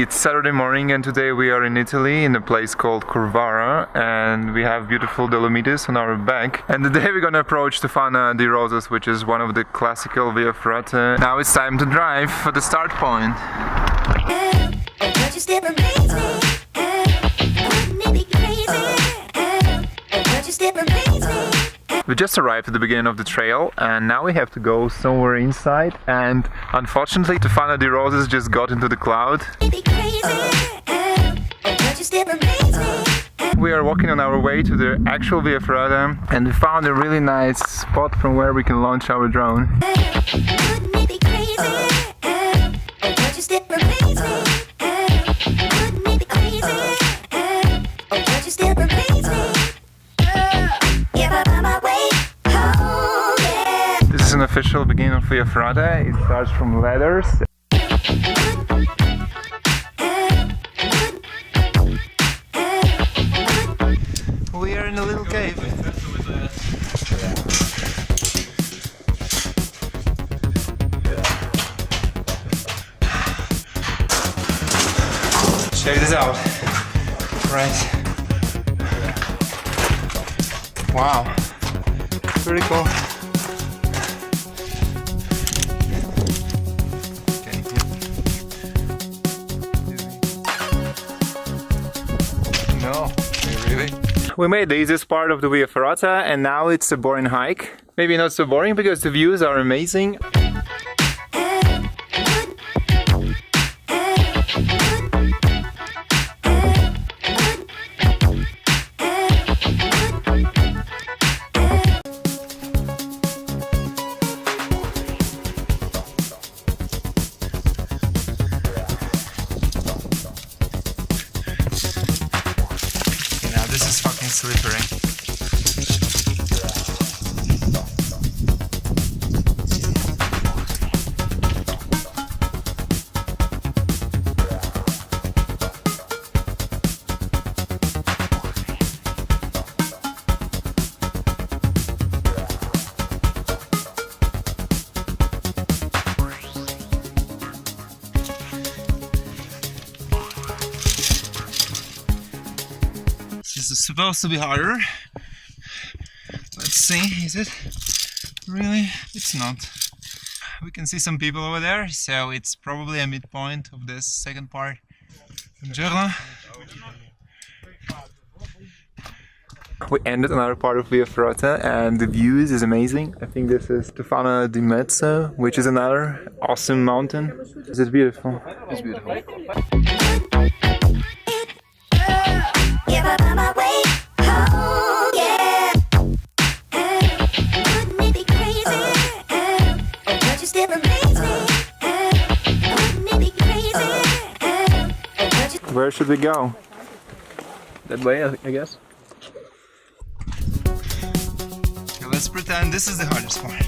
It's Saturday morning and today we are in Italy in a place called Ferrata and we have beautiful Dolomites on our back. And today we're gonna approach Tofana di Rozes, which is one of the classical Via Ferrata. Now it's time to drive for the start point. We just arrived at the beginning of the trail and now we have to go somewhere inside, and unfortunately Tofana di Rozes just got into the cloud. We are walking on our way to the actual Via Ferrata and we found a really nice spot from where we can launch our drone. This is an official beginning of Via Ferrata. It starts from ladders. We are in a little cave. Check this out. Right. Wow. Pretty cool. No, really? We made the easiest part of the Via Ferrata and now it's a boring hike. Maybe not so boring because the views are amazing. This is fucking slippery. This is supposed to be harder. Let's see, is it? Really? It's not. We can see some people over there, so it's probably a midpoint of this second part. Buongiorno. We ended another part of Via Ferrata and the views is amazing. I think this is Tofana di Rozes, which is another awesome mountain. Is it beautiful? It's beautiful. Where should we go? That way, I guess. Okay, let's pretend this is the hardest part.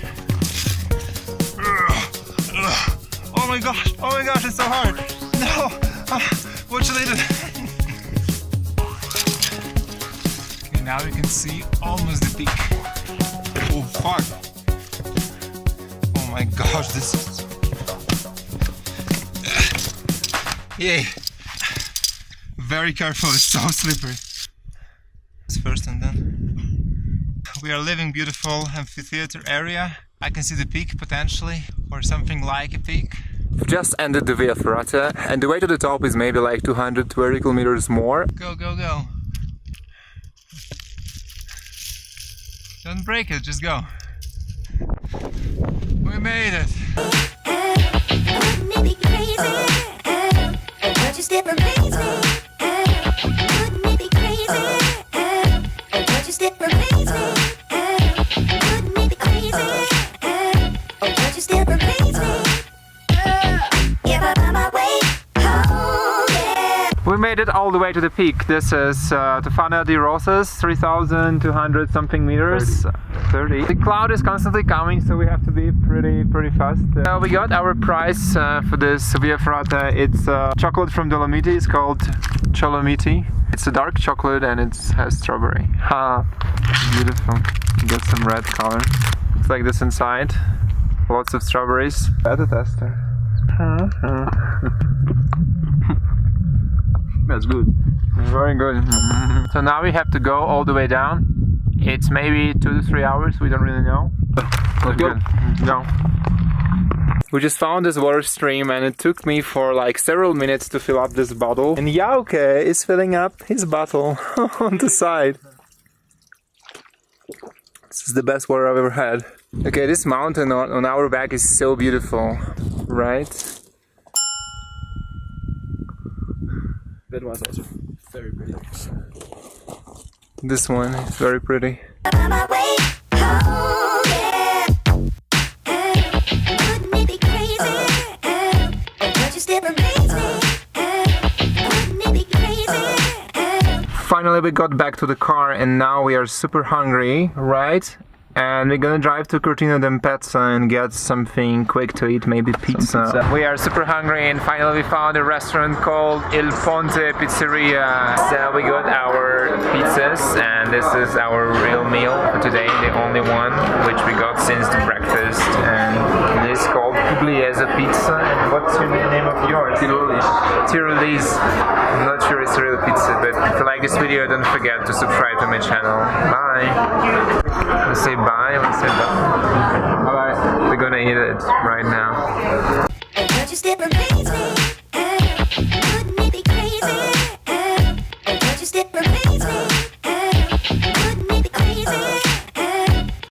Oh my gosh, it's so hard. No, what should I do? Okay, now you can see almost the peak. Oh fuck. Oh my gosh, this is... Yay. Very careful, it's so slippery. First and then. We are living beautiful amphitheater area. I can see the peak potentially, or something like a peak. We've just ended the Via Ferrata and the way to the top is maybe like 200 vertical meters more. Go, go, go. Don't break it, just go. We made it. We made it all the way to the peak. This is Tofana di Rozes, 3,200 something meters. 30. The cloud is constantly coming, so we have to be pretty fast. We got our prize for this Via Ferrata. It's chocolate from Dolomites called Cholomiti. It's a dark chocolate and it has strawberry. Beautiful. You get some red color. Looks like this inside. Lots of strawberries. Beta tester. That's good. Very good. So now we have to go all the way down. It's maybe 2 to 3 hours, we don't really know. Let's go. Go. We just found this water stream and it took me for like several minutes to fill up this bottle. And Jauke is filling up his bottle on the side. This is the best water I've ever had. Okay, this mountain on our back is so beautiful, right? That was also very pretty. This one is very pretty. Finally we got back to the car and now we are super hungry, right? And we're gonna drive to Cortina d'Ampezzo and get something quick to eat, maybe pizza. We are super hungry and finally we found a restaurant called Il Ponte Pizzeria. So we got our pizzas and this is our real meal for today, the only one which we got since the breakfast. And it is called Pugliese pizza. And what's the name of yours? Tyrolese. I'm not sure it's a real pizza, but if you like this video, don't forget to subscribe to my channel. Bye! Let's say bye, let's say bye. Bye bye. We're gonna eat it right now.